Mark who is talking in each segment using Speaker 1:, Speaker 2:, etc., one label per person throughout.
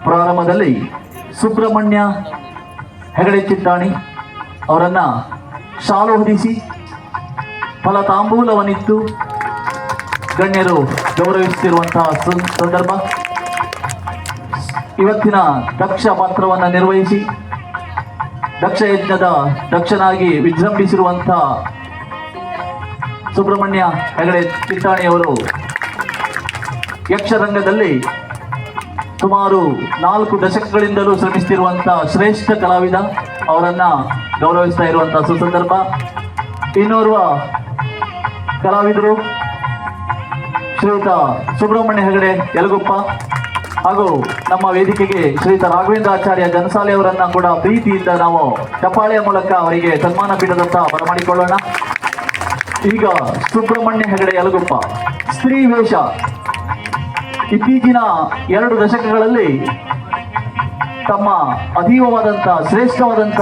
Speaker 1: ಪ್ರಾರಂಭದಲ್ಲಿ ಸುಬ್ರಹ್ಮಣ್ಯ ಹೆಗಡೆ ಚಿತ್ತಾಣಿ ಅವರನ್ನು ಶಾಲು ಹೊದಿಸಿ ಫಲತಾಂಬೂಲವನ್ನಿತ್ತು ಗಣ್ಯರು ಗೌರವಿಸುತ್ತಿರುವಂತಹ ಸಂದರ್ಭ. ಇವತ್ತಿನ ದಕ್ಷ ಪಾತ್ರವನ್ನು ನಿರ್ವಹಿಸಿ ದಕ್ಷ ಯಜ್ಞದ ದಕ್ಷನಾಗಿ ವಿಜೃಂಭಿಸಿರುವಂತಹ ಸುಬ್ರಹ್ಮಣ್ಯ ಹೆಗಡೆ ಚಿತ್ತಾಣಿಯವರು ಯಕ್ಷರಂಗದಲ್ಲಿ ಸುಮಾರು 4 ದಶಕಗಳಿಂದಲೂ ಶ್ರಮಿಸುತ್ತಿರುವಂತಹ ಶ್ರೇಷ್ಠ ಕಲಾವಿದ. ಅವರನ್ನು ಗೌರವಿಸ್ತಾ ಇರುವಂತಹ ಸುಸಂದರ್ಭ. ಇನ್ನೋರ್ವ ಕಲಾವಿದರು ಶ್ರೀಯುತ ಸುಬ್ರಹ್ಮಣ್ಯ ಹೆಗಡೆ ಯಲಗುಪ್ಪ ಹಾಗೂ ನಮ್ಮ ವೇದಿಕೆಗೆ ಶ್ರೀಯುತ ರಾಘವೇಂದ್ರಾಚಾರ್ಯ ಜನಸಾಲೆ ಅವರನ್ನ ಕೂಡ ಪ್ರೀತಿಯಿಂದ ನಾವು ಚಪ್ಪಾಳೆಯ ಮೂಲಕ ಅವರಿಗೆ ಸನ್ಮಾನ ಪೀಠದತ್ತ ಬರಮಾಡಿಕೊಳ್ಳೋಣ. ಈಗ ಸುಬ್ರಹ್ಮಣ್ಯ ಹೆಗಡೆ ಯಲಗುಪ್ಪ ಸ್ತ್ರೀ ವೇಷ. ಇತ್ತೀಚಿನ 2 ದಶಕಗಳಲ್ಲಿ ತಮ್ಮ ಅತೀವವಾದಂಥ ಶ್ರೇಷ್ಠವಾದಂಥ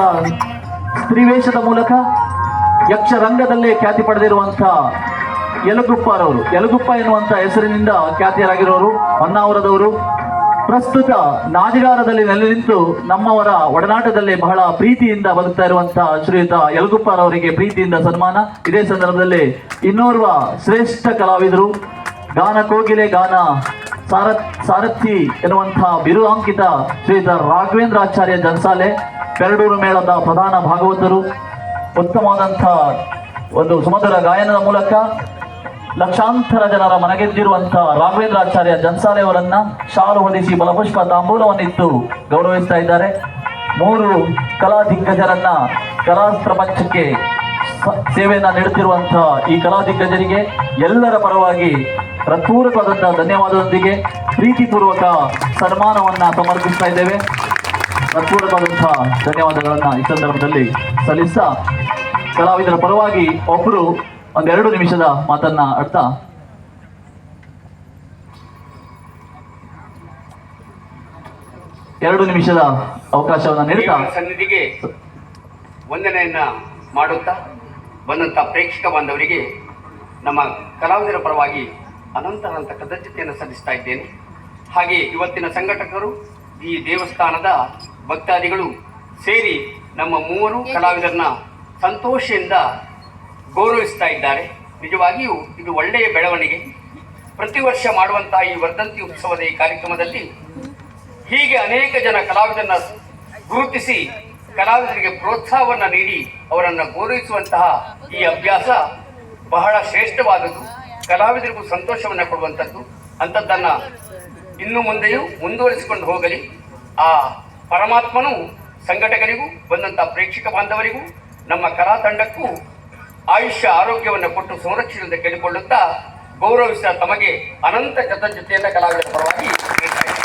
Speaker 1: ಸ್ತ್ರೀ ವೇಷದ ಮೂಲಕ ಯಕ್ಷರಂಗದಲ್ಲೇ ಖ್ಯಾತಿ ಪಡೆದಿರುವಂಥ ಯಲಗುಪ್ಪರವರು, ಯಲಗುಪ್ಪ ಎನ್ನುವಂಥ ಹೆಸರಿನಿಂದ ಖ್ಯಾತಿಯರಾಗಿರೋರು, ಹೊನ್ನಾವರದವರು. ಪ್ರಸ್ತುತ ನಾದಿಗಾರದಲ್ಲಿ ನೆಲೆ ನಿಂತು ನಮ್ಮವರ ಒಡನಾಟದಲ್ಲಿ ಬಹಳ ಪ್ರೀತಿಯಿಂದ ಬದುಕ್ತಾ ಇರುವಂತಹ ಶ್ರೀಯುತ ಯಲಗುಪ್ಪರವರಿಗೆ ಪ್ರೀತಿಯಿಂದ ಸನ್ಮಾನ. ಇದೇ ಸಂದರ್ಭದಲ್ಲಿ ಇನ್ನೋರ್ವ ಶ್ರೇಷ್ಠ ಕಲಾವಿದರು, ಗಾನ ಕೋಗಿಲೆ, ಗಾನ ಸಾರಥಿ ಎನ್ನುವಂತಹ ಬಿರುದಾಂಕಿತ ಶ್ರೀಯುತ ರಾಘವೇಂದ್ರಾಚಾರ್ಯ ಜನಸಾಲೆ, ಪೆರಡೂರು ಮೇಳದ ಪ್ರಧಾನ ಭಾಗವತರು. ಉತ್ತಮವಾದಂಥ ಒಂದು ಸುಮಧುರ ಗಾಯನದ ಮೂಲಕ ಲಕ್ಷಾಂತರ ಜನರ ಮನಗೆದ್ದಿರುವಂತಹ ರಾಘವೇಂದ್ರಾಚಾರ್ಯ ಜನಸಾಲೆ ಅವರನ್ನ ಶಾಲು ಹೊದಿಸಿ ಬಲಪುಷ್ಪ ತಾಂಬೂಲವನ್ನಿತ್ತು ಗೌರವಿಸ್ತಾ ಇದ್ದಾರೆ. 3 ಕಲಾ ದಿಗ್ಗಜರನ್ನ ಕಲಾ ಪ್ರಪಂಚಕ್ಕೆ ಸೇವೆಯನ್ನ ನೀಡುತ್ತಿರುವಂತಹ ಈ ಕಲಾ ದಿಗ್ಗಜರಿಗೆ ಎಲ್ಲರ ಪರವಾಗಿ ಹೃತ್ಪೂರ್ವಕವಾದಂತಹ ಧನ್ಯವಾದದೊಂದಿಗೆ ಪ್ರೀತಿಪೂರ್ವಕ ಸನ್ಮಾನವನ್ನ ಸಮರ್ಪಿಸ್ತಾ ಇದ್ದೇವೆ. ಹೃತ್ಪೂರ್ವಕವಾದಂತಹ ಧನ್ಯವಾದಗಳನ್ನ ಈ ಸಂದರ್ಭದಲ್ಲಿ ಸಲ್ಲಿಸ್ತಾ ಕಲಾವಿದರ ಪರವಾಗಿ ಒಬ್ಬರು 1-2 ನಿಮಿಷದ ಮಾತನ್ನ ಆಡ್ತಾ ಎರಡು ನಿಮಿಷದ ಅವಕಾಶವನ್ನು ನೀಡುತ್ತಾ
Speaker 2: ಸನ್ನಿಧಿಗೆ ವಂದನೆಯನ್ನ ಮಾಡುತ್ತಾ ಬಂದಂತ ಪ್ರೇಕ್ಷಕ ಬಾಂಧವರಿಗೆ ನಮ್ಮ ಕಲಾವಿದರ ಪರವಾಗಿ ಅನಂತ ಕೃತಜ್ಞತೆಯನ್ನು ಸಲ್ಲಿಸ್ತಾ ಇದ್ದೇನೆ. ಹಾಗೆ ಇವತ್ತಿನ ಸಂಘಟಕರು, ಈ ದೇವಸ್ಥಾನದ ಭಕ್ತಾದಿಗಳು ಸೇರಿ ನಮ್ಮ 3 ಕಲಾವಿದರನ್ನ ಸಂತೋಷದಿಂದ ಗೌರವಿಸ್ತಾ ಇದ್ದಾರೆ. ನಿಜವಾಗಿಯೂ ಇದು ಒಳ್ಳೆಯ ಬೆಳವಣಿಗೆ. ಪ್ರತಿ ವರ್ಷ ಮಾಡುವಂತಹ ಈ ವರ್ಧಂತಿ ಉತ್ಸವದ ಈ ಕಾರ್ಯಕ್ರಮದಲ್ಲಿ ಹೀಗೆ ಅನೇಕ ಜನ ಕಲಾವಿದರನ್ನ ಗುರುತಿಸಿ ಕಲಾವಿದರಿಗೆ ಪ್ರೋತ್ಸಾಹವನ್ನು ನೀಡಿ ಅವರನ್ನು ಗೌರವಿಸುವಂತಹ ಈ ಅಭ್ಯಾಸ ಬಹಳ ಶ್ರೇಷ್ಠವಾದದ್ದು, ಕಲಾವಿದರಿಗೂ ಸಂತೋಷವನ್ನು ಕೊಡುವಂಥದ್ದು. ಅಂಥದ್ದನ್ನು ಇನ್ನು ಮುಂದೆಯೂ ಮುಂದುವರಿಸಿಕೊಂಡು ಹೋಗಲಿ. ಆ ಪರಮಾತ್ಮನು ಸಂಘಟಕರಿಗೂ ಬಂದಂಥ ಪ್ರೇಕ್ಷಕ ಬಾಂಧವರಿಗೂ ನಮ್ಮ ಕಲಾ ತಂಡಕ್ಕೂ ಆಯುಷ್ಯ ಆರೋಗ್ಯವನ್ನು ಕೊಟ್ಟು ಸಂರಕ್ಷಣೆಯಿಂದ ಕೇಳಿಕೊಳ್ಳುತ್ತಾ ಗೌರವಿಸಿದ ತಮಗೆ ಅನಂತ ಕೃತಜ್ಞತೆಯಿಂದ ಕಲಾವಿದರ ಪರವಾಗಿ ಹೇಳ್ತಾ ಇದ್ದೇನೆ.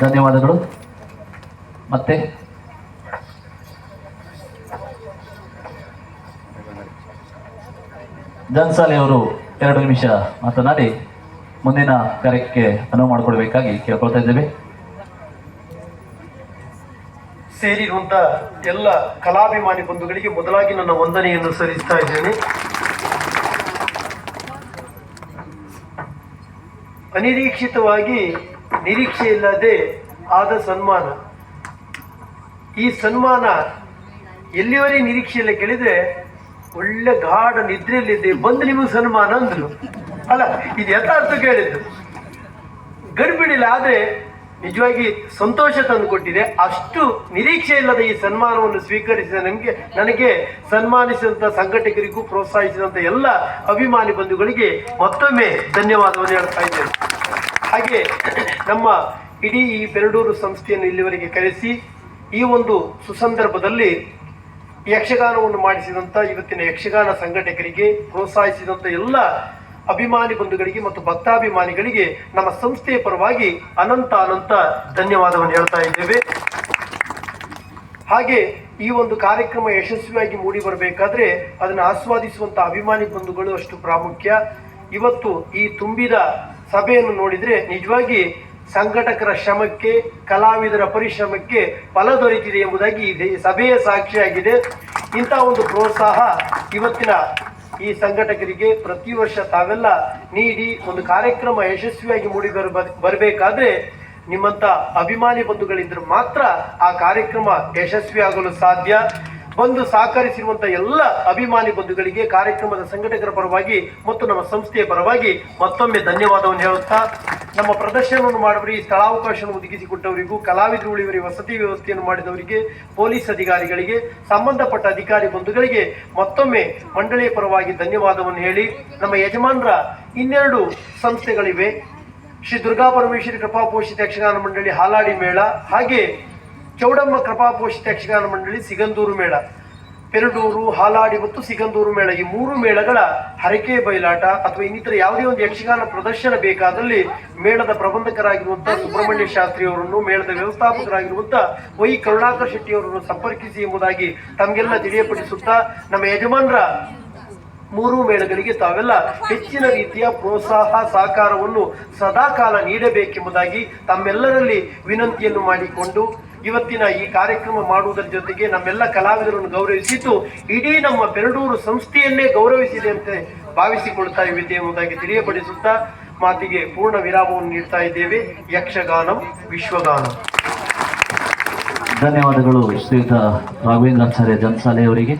Speaker 1: ಧನ್ಯವಾದಗಳು. ಮತ್ತೆ ಜನಸಾಲೆ ಅವರು 2 ನಿಮಿಷ ಮಾತನಾಡಿ ಮುಂದಿನ ಕಾರ್ಯಕ್ಕೆ ಅನುವು ಮಾಡಿಕೊಡ್ಬೇಕಾಗಿ ಕೇಳ್ಕೊಳ್ತಾ ಇದ್ದೇವೆ.
Speaker 3: ಸೇರಿರುವಂತ ಎಲ್ಲ ಕಲಾಭಿಮಾನಿ ಬಂಧುಗಳಿಗೆ ಮೊದಲಾಗಿ ನನ್ನ ವಂದನೆಯನ್ನು ಸಲ್ಲಿಸ್ತಾ ಇದ್ದೇನೆ. ಅನಿರೀಕ್ಷಿತವಾಗಿ ನಿರೀಕ್ಷೆ ಇಲ್ಲದೆ ಆದ ಸನ್ಮಾನ. ಈ ಸನ್ಮಾನ ಎಲ್ಲಿವರೆಗೆ ನಿರೀಕ್ಷೆಯಲ್ಲಿ ಕೇಳಿದ್ರೆ ಒಳ್ಳೆ ಗಾಢ ನಿದ್ರೆಯಲ್ಲಿದೆ, ಬಂದು ನಿಮಗೆ ಸನ್ಮಾನ ಅಂದ್ರು ಅಲ್ಲ, ಇದು ಯಥಾರ್ಥ ಕೇಳಿದ್ದು ಗಡಿಬಿಡಿಲ್ಲ. ಆದ್ರೆ ನಿಜವಾಗಿ ಸಂತೋಷ ತಂದುಕೊಟ್ಟಿದೆ. ಅಷ್ಟು ನಿರೀಕ್ಷೆ ಇಲ್ಲದ ಈ ಸನ್ಮಾನವನ್ನು ಸ್ವೀಕರಿಸಿದ ನನಗೆ ಸನ್ಮಾನಿಸಿದಂಥ ಸಂಘಟಕರಿಗೂ ಪ್ರೋತ್ಸಾಹಿಸಿದಂಥ ಎಲ್ಲ ಅಭಿಮಾನಿ ಬಂಧುಗಳಿಗೆ ಮತ್ತೊಮ್ಮೆ ಧನ್ಯವಾದವನ್ನು ಹೇಳ್ತಾ ಇದ್ದೇನೆ. ಹಾಗೆ ನಮ್ಮ ಇಡೀ ಈ ಪೆರಡೂರು ಸಂಸ್ಥೆಯನ್ನು ಇಲ್ಲಿವರೆಗೆ ಕರೆಸಿ ಈ ಒಂದು ಸುಸಂದರ್ಭದಲ್ಲಿ ಯಕ್ಷಗಾನವನ್ನು ಮಾಡಿಸಿದಂಥ ಇವತ್ತಿನ ಯಕ್ಷಗಾನ ಸಂಘಟಕರಿಗೆ ಪ್ರೋತ್ಸಾಹಿಸಿದಂಥ ಎಲ್ಲ ಅಭಿಮಾನಿ ಬಂಧುಗಳಿಗೆ ಮತ್ತು ಭಕ್ತಾಭಿಮಾನಿಗಳಿಗೆ ನಮ್ಮ ಸಂಸ್ಥೆಯ ಪರವಾಗಿ ಅನಂತ ಧನ್ಯವಾದವನ್ನು ಹೇಳ್ತಾ ಇದ್ದೇವೆ. ಹಾಗೆ ಈ ಒಂದು ಕಾರ್ಯಕ್ರಮ ಯಶಸ್ವಿಯಾಗಿ ಮೂಡಿ ಬರಬೇಕಾದ್ರೆ ಅದನ್ನು ಆಸ್ವಾದಿಸುವಂಥ ಅಭಿಮಾನಿ ಬಂಧುಗಳು ಅಷ್ಟು ಪ್ರಾಮುಖ್ಯ. ಇವತ್ತು ಈ ತುಂಬಿದ ಸಭೆಯನ್ನು ನೋಡಿದರೆ ನಿಜವಾಗಿ ಸಂಘಟಕರ ಶ್ರಮಕ್ಕೆ, ಕಲಾವಿದರ ಪರಿಶ್ರಮಕ್ಕೆ ಫಲ ದೊರೆತಿದೆ ಎಂಬುದಾಗಿ ಈ ಸಭೆಯ ಸಾಕ್ಷಿಯಾಗಿದೆ. ಇಂಥ ಒಂದು ಪ್ರೋತ್ಸಾಹ ಇವತ್ತಿನ ಈ ಸಂಘಟಕರಿಗೆ ಪ್ರತಿ ವರ್ಷ ತಾವೆಲ್ಲ ನೀಡಿ ಒಂದು ಕಾರ್ಯಕ್ರಮ ಯಶಸ್ವಿಯಾಗಿ ಮೂಡಿ ಬರಬೇಕಾದ್ರೆ ನಿಮ್ಮಂತ ಅಭಿಮಾನಿ ಬಂಧುಗಳಿದ್ರೆ ಮಾತ್ರ ಆ ಕಾರ್ಯಕ್ರಮ ಯಶಸ್ವಿಯಾಗಲು ಸಾಧ್ಯ. ಬಂದು ಸಹಕರಿಸಿರುವಂತ ಎಲ್ಲ ಅಭಿಮಾನಿ ಬಂಧುಗಳಿಗೆ ಕಾರ್ಯಕ್ರಮದ ಸಂಘಟಕರ ಪರವಾಗಿ ಮತ್ತು ನಮ್ಮ ಸಂಸ್ಥೆಯ ಪರವಾಗಿ ಮತ್ತೊಮ್ಮೆ ಧನ್ಯವಾದವನ್ನು ಹೇಳುತ್ತಾ, ನಮ್ಮ ಪ್ರದರ್ಶನವನ್ನು ಮಾಡುವವರಿಗೆ ಸ್ಥಳಾವಕಾಶವನ್ನು ಒದಗಿಸಿಕೊಟ್ಟವರಿಗೂ, ಕಲಾವಿದರು ಉಳಿವರಿಗೆ ವಸತಿ ವ್ಯವಸ್ಥೆಯನ್ನು ಮಾಡಿದವರಿಗೆ, ಪೊಲೀಸ್ ಅಧಿಕಾರಿಗಳಿಗೆ, ಸಂಬಂಧಪಟ್ಟ ಅಧಿಕಾರಿ ಬಂಧುಗಳಿಗೆ ಮತ್ತೊಮ್ಮೆ ಮಂಡಳಿಯ ಪರವಾಗಿ ಧನ್ಯವಾದವನ್ನು ಹೇಳಿ, ನಮ್ಮ ಯಜಮಾನರ ಇನ್ನೆರಡು ಸಂಸ್ಥೆಗಳಿವೆ. ಶ್ರೀ ದುರ್ಗಾ ಪರಮೇಶ್ವರಿ ಕೃಪಾಪೋಷಿತ ಯಕ್ಷಗಾನ ಮಂಡಳಿ ಹಾಲಾಡಿ ಮೇಳ, ಹಾಗೆ ಚೌಡಮ್ಮ ಕೃಪಾಪೋಷಿತ ಯಕ್ಷಗಾನ ಮಂಡಳಿ ಸಿಗಂದೂರು ಮೇಳ. ಪೆರಡೂರು, ಹಾಲಾಡಿ ಮತ್ತು ಸಿಗಂದೂರು ಮೇಳ, ಈ ಮೂರು ಮೇಳಗಳ ಹರಕೆ ಬಯಲಾಟ ಅಥವಾ ಇನ್ನಿತರ ಯಾವುದೇ ಒಂದು ಯಕ್ಷಗಾನ ಪ್ರದರ್ಶನ ಬೇಕಾದಲ್ಲಿ ಮೇಳದ ಪ್ರಬಂಧಕರಾಗಿರುವಂತಹ ಸುಬ್ರಹ್ಮಣ್ಯ ಶಾಸ್ತ್ರಿ ಅವರನ್ನು, ಮೇಳದ ವ್ಯವಸ್ಥಾಪಕರಾಗಿರುವಂತಹ ವೈ ಕರುಣಾಕರ್ ಶೆಟ್ಟಿ ಅವರನ್ನು ಸಂಪರ್ಕಿಸಿ ಎಂಬುದಾಗಿ ತಮಗೆಲ್ಲ ತಿಳಿಯಪಡಿಸುತ್ತಾ, ನಮ್ಮ ಯಜಮಾನರ ಮೂರು ಮೇಳಗಳಿಗೆ ತಾವೆಲ್ಲ ಹೆಚ್ಚಿನ ರೀತಿಯ ಪ್ರೋತ್ಸಾಹ ಸಹಕಾರವನ್ನು ಸದಾಕಾಲ ನೀಡಬೇಕೆಂಬುದಾಗಿ ತಮ್ಮೆಲ್ಲರಲ್ಲಿ ವಿನಂತಿಯನ್ನು ಮಾಡಿಕೊಂಡು, ಇವತ್ತಿನ ಈ ಕಾರ್ಯಕ್ರಮ ಮಾಡುವುದರ ಜೊತೆಗೆ ನಮ್ಮೆಲ್ಲ ಕಲಾವಿದರನ್ನು ಗೌರವಿಸಿದ್ದು ಇಡೀ ನಮ್ಮ ಪೆರಡೂರು ಸಂಸ್ಥೆಯನ್ನೇ ಗೌರವಿಸಿದೆ ಅಂತ ಭಾವಿಸಿಕೊಳ್ತಾ ಇವೆ ಎಂಬುದಾಗಿ ತಿಳಿಯಪಡಿಸುತ್ತಾ ಮಾತಿಗೆ ಪೂರ್ಣ ವಿರಾಮವನ್ನು ನೀಡ್ತಾ ಇದ್ದೇವೆ. ಯಕ್ಷಗಾನಂ ವಿಶ್ವಗಾನಂ.
Speaker 1: ಧನ್ಯವಾದಗಳು ಶ್ರೀಯುತ ರಾಘವೇಂದ್ರಾಚಾರ್ಯ ಜನ್ಸಾಲೆ ಅವರಿಗೆ.